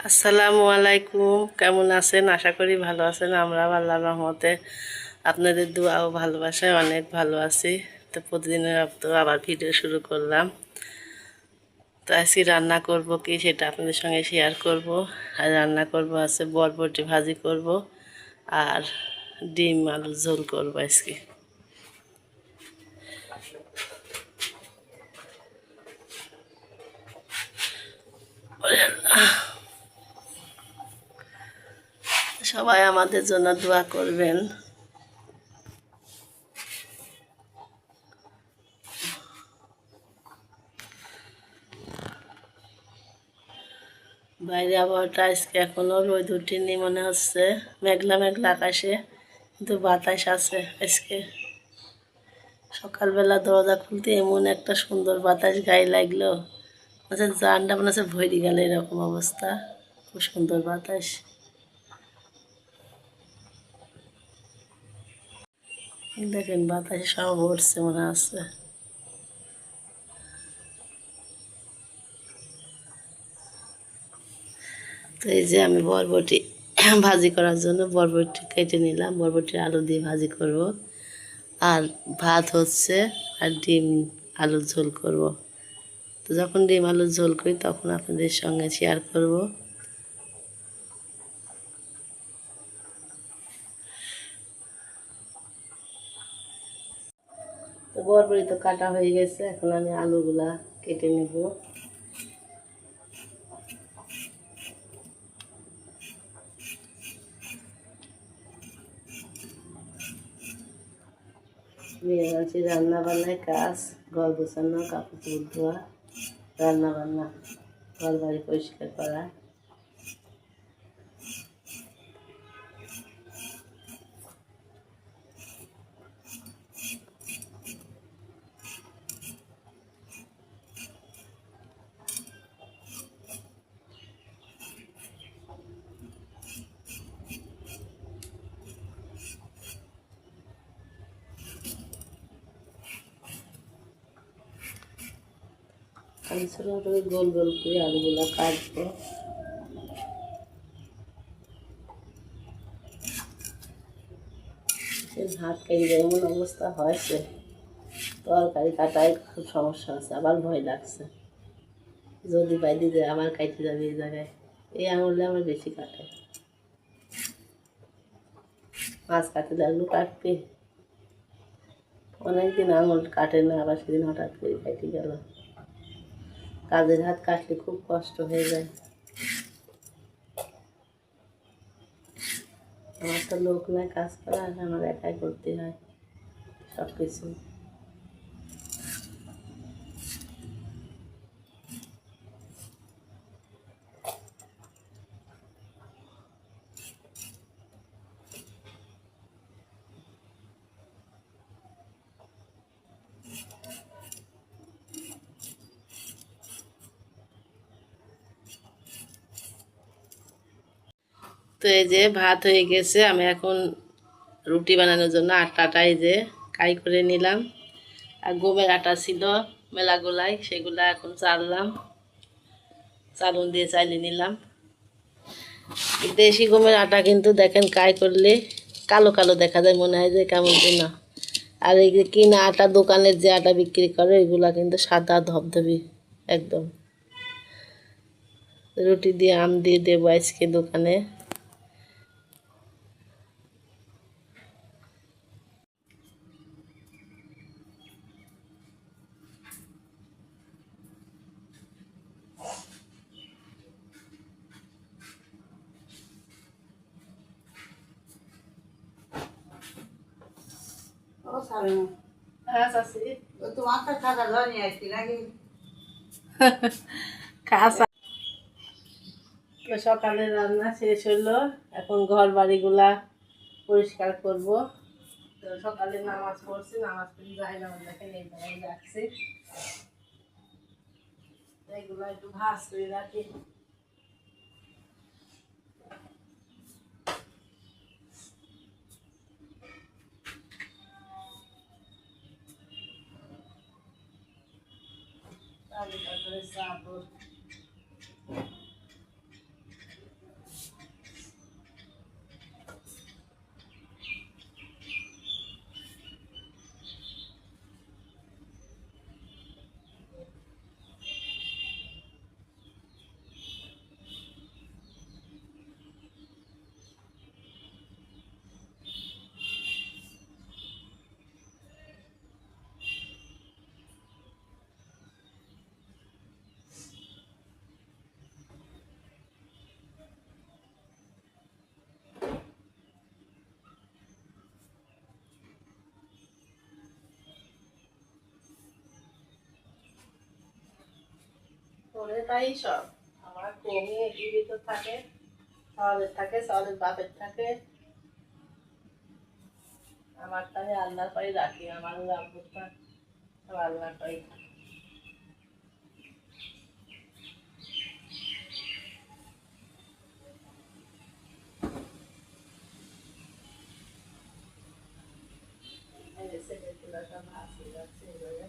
আসসালামু আলাইকুম, কেমন আছেন? আশা করি ভালো আছেন। আমরা আল্লাহর রহমতে আপনাদের দোয়া ও ভালোবাসায় অনেক ভালো আছি। তো প্রতিদিনের তো আবার ভিডিও শুরু করলাম। তো আজকে রান্না করব কি সেটা আপনাদের সঙ্গে শেয়ার করব। আর রান্না করব আছে বরবটি ভাজি করব আর ডিম আলু ঝোল করব আজকে। সবাই আমাদের জন্য দোয়া করবেন। বাইরে আবহাওয়াটা আজকে এখনো রোদ উঠেনি মনে হচ্ছে, মেঘলা মেঘলা আকাশে, কিন্তু বাতাস আছে আজকে। সকালবেলা দরজা খুলতে এমন একটা সুন্দর বাতাস গায়ে লাগলো, আচ্ছা জানটা মনে হচ্ছে ভরে গেল, এরকম অবস্থা। খুব সুন্দর বাতাস, দেখেন বাতাসে সব উঠছে মনে হচ্ছে। তো এই যে আমি বরবটি ভাজি করার জন্য বরবটি কেটে নিলাম, বরবটির আলু দিয়ে ভাজি করব। আর ভাত হচ্ছে, আর ডিম আলুর ঝোল করব। তো যখন ডিম আলুর ঝোল করি তখন আপনাদের সঙ্গে শেয়ার করব। তো বরবটি তো কাটা হয়ে গেছে, এখন আমি আলুগুলা কেটে নেব। নিয়ে যাচ্ছি রান্না বান্নায় কাজ, ঘর গোছানো, কাপড় চোপড় ধোয়া, রান্না বান্না, ঘর বাড়ি পরিষ্কার করা। আমি ছোটো ছোটো গোল গোল করে আলুগুলো কাটবো। হাত কেটে যায় এমন অবস্থা হয়েছে, তরকারি কাটায় খুব সমস্যা আছে, আবার ভয় লাগছে যদি বাইরে যায় আবার কাটতে যাবে এই জায়গায়। এই আঙুলে আমার বেশি কাটে, মাছ কাটতে লাগলো কাটতে, অনেকদিন আঙুল কাটে না, আবার সেদিন হঠাৎ করে কেটে গেল। কাজের হাত কাটলে খুব কষ্ট হয়ে যায়। আমার তো লোক নয় কাজ করা, আমার একাই করতে হয় সব কিছু। তো এই যে ভাত হয়ে গেছে, আমি এখন রুটি বানানোর জন্য আটাটা এই যে কাই করে নিলাম। আর গমের আটা ছিল মেলাগুলাই, সেগুলা এখন চাললাম, চালন দিয়ে চালিয়ে নিলাম। দেশি গমের আটা কিন্তু দেখেন কাই করলে কালো কালো দেখা যায়, মনে হয় যে কেমন যেন। আর এই যে কিনা আটা, দোকানের যে আটা বিক্রি করে ওইগুলা কিন্তু সাদা ধবধবি একদম। রুটি দিয়ে আম দিয়ে দেবো আজকে দোকানে। হ্যাঁ চাচি, খাসা। সকালে রান্না শেষ হলো, এখন ঘর বাড়িগুলা পরিষ্কার করব। তো সকালে নামাজ পড়ছি, নামাজ পড়ে যাই নামাজ দেখেন এই জায়গায় রাখছি, এগুলো একটু ভাজ করে রাখি। তারপরে চাদর ওরে তাই সব আমার কমই এটির ভিতর থাকে, চাওয়ালের বাপের থাকে। আমার তাই আল্লাহর পাই রাখি, আমার আব্বুরটা সব আল্লাহর পাই থাকে। ছেলেগুলোটা ভাসি যাচ্ছে এভাবে।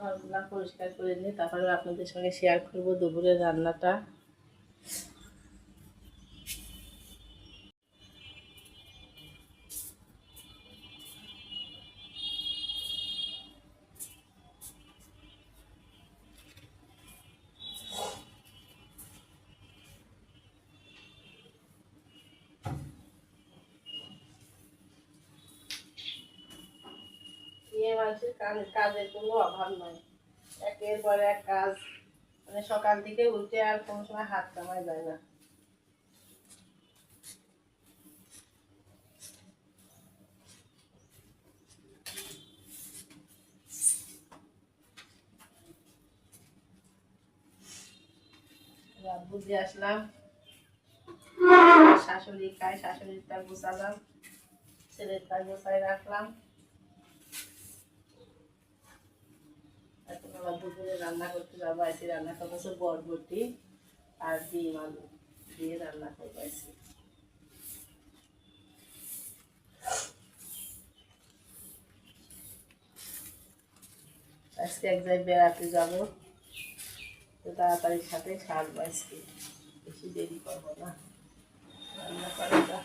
ঘরগুলা পরিষ্কার করে নিই, তারপরে আপনাদের সঙ্গে শেয়ার করবো দুপুরের রান্নাটা। মেয়ে মানুষের কাজের কোনো অভাব নয়, একের পর এক কাজ, মানে সকাল থেকে উঠে আর কোনো সময় হাত কামাই যায় না। বুঝে আসলাম, শাশুড়ি খায়, শাশুড়িটা গুছালাম, ছেলেটা গুছাই রাখলাম। এখন আবার দুপুরে রান্না করতে যাবো, আইসি রান্না করবো বরবটি আর ডিম আলু দিয়ে রান্না করবো আইসি। আজকে এক জায়গায় বেড়াতে যাবো, তো তাড়াতাড়ির সাথে সারবো আজকে, বেশি দেরি করবো না, রান্না করাটা।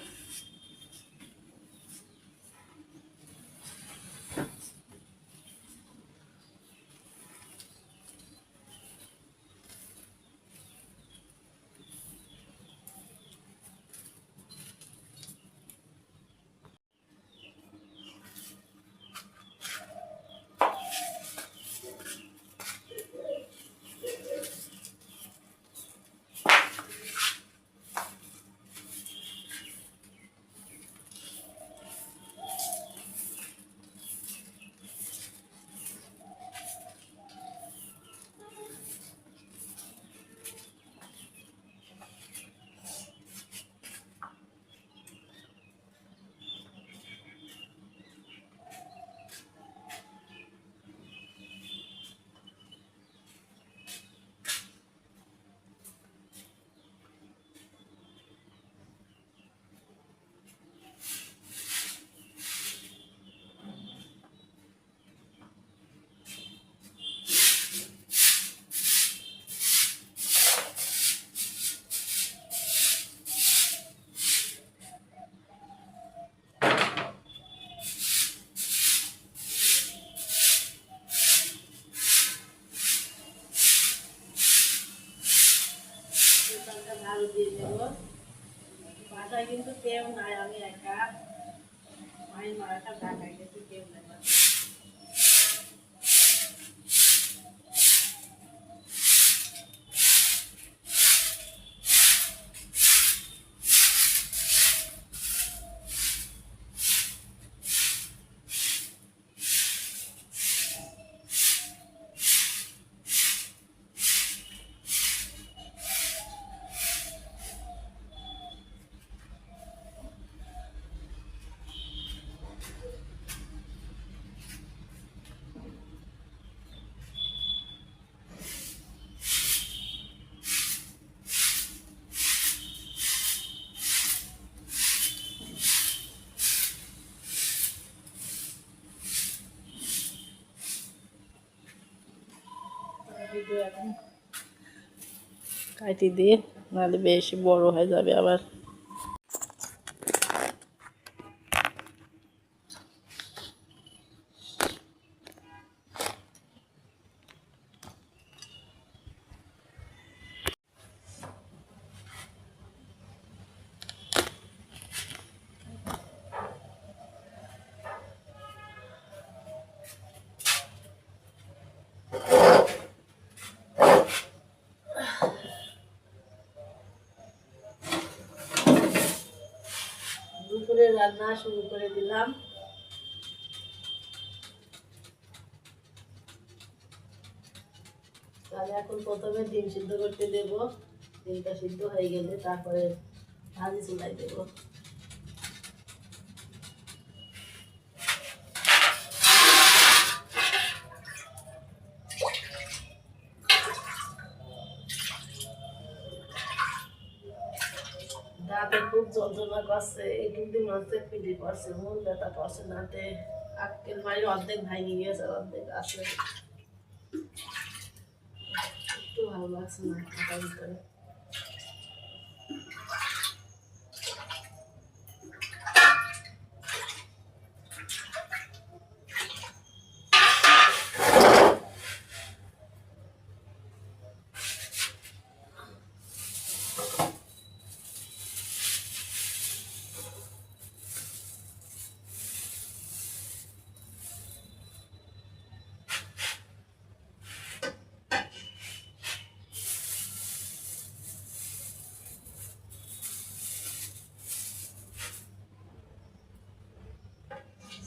ঝাড়ু দিয়ে দেবো, বাসায় কিন্তু কেউ নাই, আমি একা, মায়ের মারাটা ঢাকায় গেছে, কেউ নাই। এখন কাটি দিয়ে, নাহলে বেশি বড় হয়ে যাবে আবার। দুপুরে রান্না শুরু করে দিলাম। তাহলে এখন প্রথমে ডিম সিদ্ধ করতে দেব। ডিমটা সিদ্ধ হয়ে গেলে তারপরে ভাজি চুলাই দেব। দাঁতে খুব যন্ত্রণা করছে, একটু দিন হচ্ছে পিঠে করছে, মূল ব্যথা করছে, দাঁতে আক্কেল মারি অর্ধেক ভাঙে গিয়েছে, অর্ধেক আছে, একটু ভালো লাগছে না খাটার ভিতরে।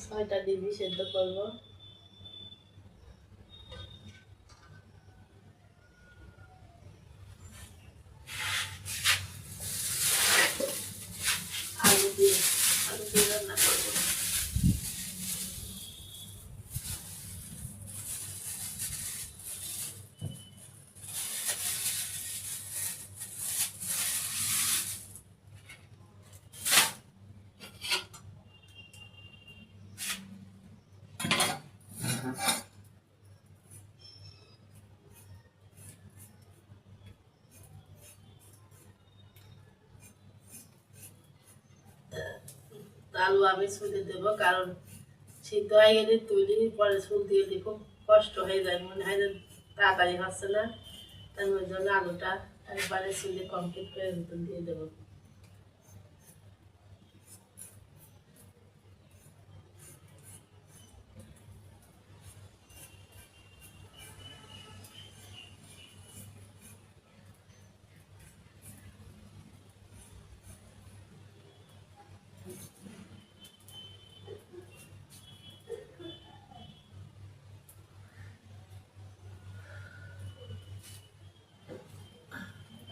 ছয়টা ডিমই সেদ্ধ করবো। আলু দিয়ে রান্না করবো। আলু আমি ছুলে দেবো, কারণ সিদ্ধ হয়ে গেলে তৈরি পরে ছুল দিয়ে দিই খুব কষ্ট হয়ে যায়, মনে হয় যে তাড়াতাড়ি হচ্ছে না, তাই ওই জন্য আলুটা একবারে ছুলে কমপ্লিট করে ভিতর দিয়ে দেবো।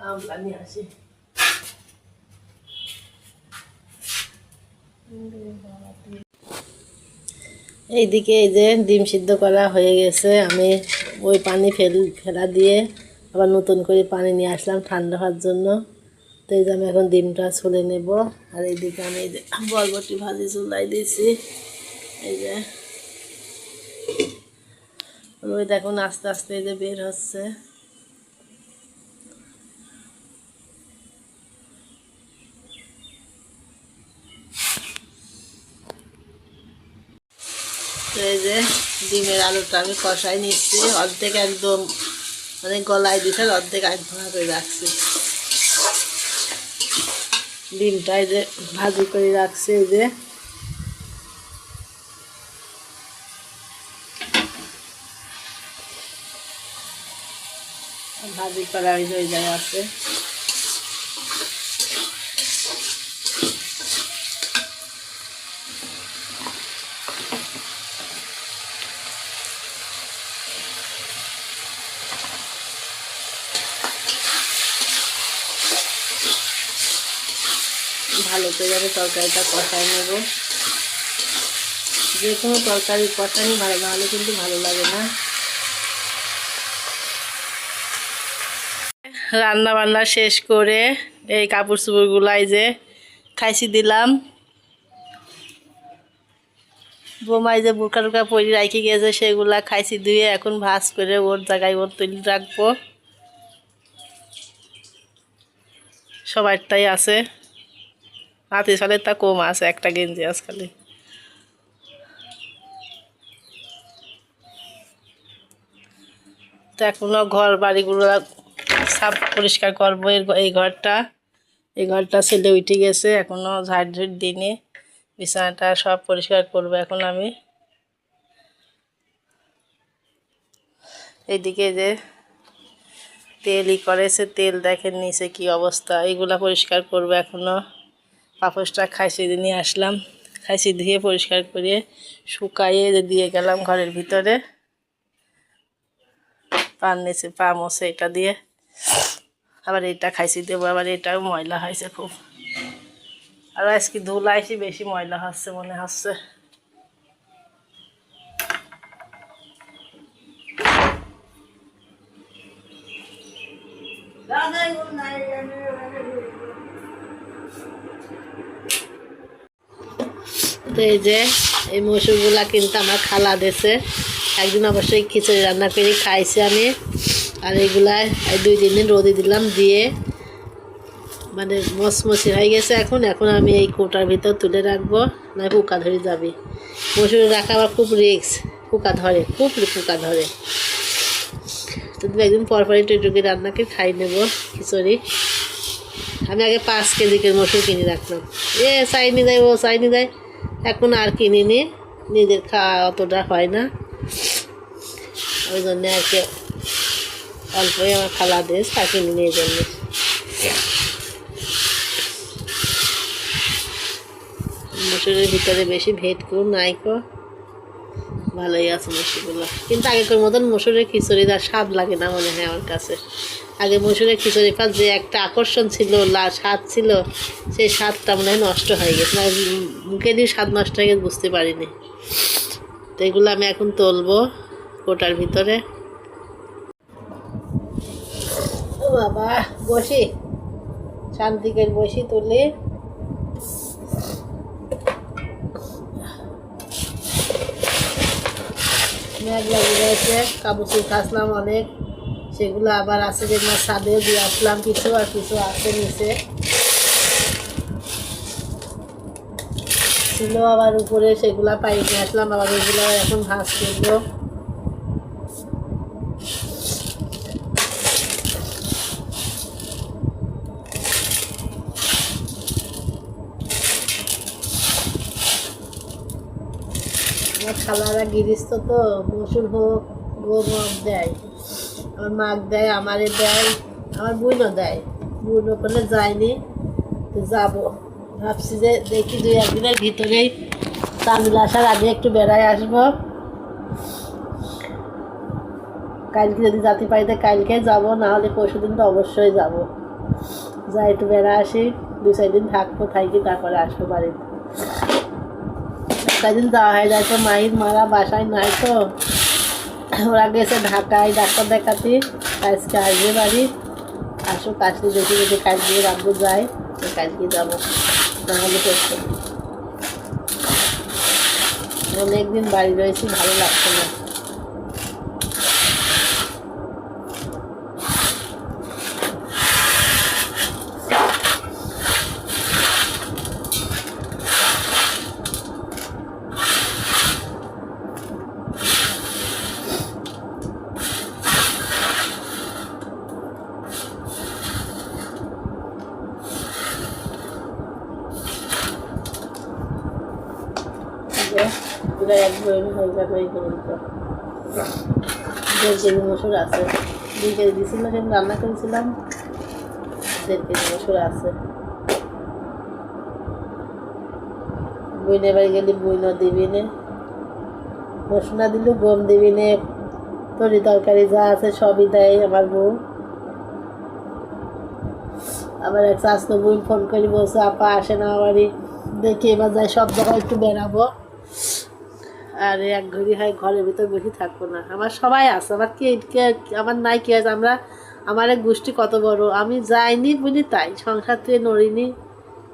আমটা নিয়ে আসি। এইদিকে এই যে ডিম সিদ্ধ করা হয়ে গেছে, আমি ওই পানি ফেলা দিয়ে আবার নতুন করে পানি নিয়ে আসলাম ঠান্ডা হওয়ার জন্য। তো এই যে আমি এখন ডিমটা ছুলে নেব। আর এইদিকে আমি এই যে বরবটি ভাজি চুলাই দিয়েছি। এই যে ওই দেখুন আস্তে আস্তে এই যে বের হচ্ছে। এই যে ডিমের আলুটা আমি কষাই নিচ্ছি, অর্ধেক একদম মানে গলায় দিতে, অর্ধেক এক ভাঙা করে রাখছি। ডিমটা এই যে ভাজি করে রাখছি, এই যে ভাজি করা ওই যে ওই জায়গায় আছে। ভালো করে আমি তরকারিটা কষাই নেব। যে কোনো তরকারি কষানি ভালো না হলে কিন্তু ভালো লাগে না। রান্না বান্না শেষ করে এই কাপড় চোপড়গুলাই যে খাইছি দিলাম। বোমাই যে বোরকা টোকা পরি রাখি গেছে সেগুলা খাইছি ধুয়ে এখন ভাজ করে ওর জায়গায় ওর তুলে রাখবো। সবারটাই আছে, হাতি সালের তা কম আছে, একটা গেঞ্জি আছে খালি। তো এখনো ঘর বাড়িগুলো সাফ পরিষ্কার করবো। এই ঘরটা ছেলে উঠে গেছে, এখনো ঝাড় ঝুড় দিনে বিছানাটা সব পরিষ্কার করবো এখন আমি। এইদিকে যে তেলই করেছে, তেল দেখেন নিচে কি অবস্থা, এইগুলা পরিষ্কার করবো এখনো। পাপোশটা খাইছি নিয়ে আসলাম, খাইছি ধুয়ে পরিষ্কার করে শুকাইয়ে দিয়ে গেলাম ঘরের ভিতরে। পান নিচে পা মোছে এটা দিয়ে, আবার এটা খাইছি দেবো, আবার এটাও ময়লা হয়েছে খুব। আর আজকে ধুলাইছি, বেশি ময়লা হচ্ছে মনে হচ্ছে। তো এই যে এই মসুরগুলা কিন্তু আমার খালা দিয়েছে, একদিন অবশ্যই খিচুড়ি রান্না করে খাইছি আমি। আর এইগুলা 2-3 দিন রোদে দিলাম, দিয়ে মানে মচমচি হয়ে গেছে। এখন আমি এই কোটার ভিতর তুলে রাখবো, না পোকা ধরে যাবে। মসুরে রাখা আবার খুব রিস্ক, পোকা ধরে, খুব পোকা ধরে। তো 2-1 দিন পর একটু রান্না করে খাই নেবো খিচুড়ি। আমি আগে 5 কেজি মসুর কিনে রাখলাম, চাইনি দেয় ও চাইনি দেয়, এখন আর কিনিনি, নিজের খাওয়া অতটা হয় না, ওই জন্যে আর কি অল্পই আমার খালা দেশ তা কিনিনি। এই জন্যে মসুরের ভিতরে বেশি ভেটকো নাইকো, ভালোই আছে মসুরগুলো। কিন্তু আগেকার মতন মসুরের খিচুড়ি আর স্বাদ লাগে না মনে হয় আমার কাছে। আগে মসুরের খিচুড়ি পাত যে একটা আকর্ষণ ছিল, স্বাদ ছিল, সেই স্বাদটা মনে হয় নষ্ট হয়ে গেছে, মুখে দিয়ে স্বাদ নষ্ট হয়ে গেছে বুঝতে পারিনি। তো এগুলো আমি এখন তুলবো কোটার ভিতরে। ও বাবা, বসি শান্তিকে বসি তুলি। মেঘ লাগিয়ে রয়েছে, কাবুচি খাসলাম অনেক, সেগুলো আবার আছে যে না ছাদেও দিয়ে আসলাম কিছু, আর কিছু আছে নিচে ছিল আবার উপরে, সেগুলা পাই নিয়ে আসলাম। আবার ওইগুলো এখন ভাজ করবো। আমার খালারা গিরিস্ত তো, মসুর হোক গম হোক দেয়, আমার মাক দেয়, আমারে দেয়, আমার বুনও দেয়। বুন ওখানে যায়নি, তো যাবো ভাবছি যে দেখি 2-1 দিনের ভিতরেই তামিল আসার আগে একটু বেড়ায় আসবো। কালকে যদি যেতে পারি তো কালকে যাবো, নাহলে পরশুদিন তো অবশ্যই যাবো। যাই একটু বেড়া আসি, 2-4 দিন থাকবো, থাকি তারপরে আসবো বাড়িতে। কদিন যাওয়া হয় যায় তো, মায়ের মারা বাসায় নাই তো, ওরা গেছে ঢাকায় ডাক্তার দেখাতে, আজকে আসবে বাড়ি। আসুক, আসলে দেখি যদি কালকে রাখবো যায় তো কালকে যাবো, নাহলে করতে। অনেকদিন বাড়ি রয়েছি, ভালো লাগছে না। পুরো 1 বই হয়ে যাবে। এই পর্যন্ত 1.5 কেজি মসুর আছে, 2 কেজি দিয়েছিল সেদিন রান্না করেছিলাম, 1.5 কেজি মসুর আছে। বইনে বাড়ি গেলে বইনও দিবি নে, মসুর না দিলেও গম দিবি নে, তরি তরকারি যা আছে সবই দেয় আমার বউ। আবার এক আজকে বই ফোন করে বলছে আপা আসে না বাড়ি, দেখি এবার যাই সব জায়গায় একটু বেড়াবো। আর 1 ঘড়ি হয় ঘরের ভিতর বসে থাকবো না, আমার সবাই আছে, আমার আমার নাই কি আছে, আমার এক গোষ্ঠী কত বড়, আমি যাইনি বুঝি তাই, সংসার থেকে নড়িনি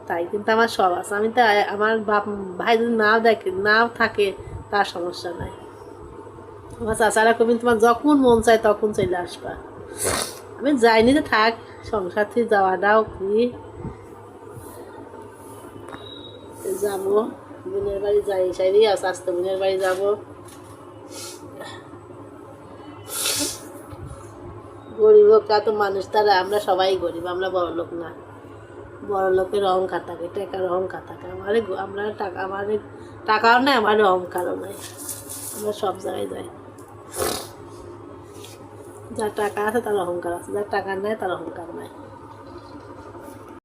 তাই, কিন্তু আমার সব আছে। আমি তো আমার ভাই যদি নাও দেখে নাও থাকে তার সমস্যা নাই। আমার চাচারা কবিন তোমার যখন মন চায় তখন চলে আসবা। আমি যাইনি তো থাক, সংসার থেকে যাওয়াটাও কি যাবো, বোনের বাড়ি যাই সাইডেই আছে, আস্তে বোনের বাড়ি যাবো। গরিব হোক তো মানুষ, তারা আমরা সবাই গরিব, আমরা বড় লোক না। বড় লোকের অহংকার থাকে, টাকার অহংকার থাকে। আমরা টাকা, টাকাও নাই, আমার অহংকারও নাই। আমরা সব জায়গায় যাই। যার টাকা আছে তার অহংকার আছে, যার টাকা নাই তার অহংকার নাই।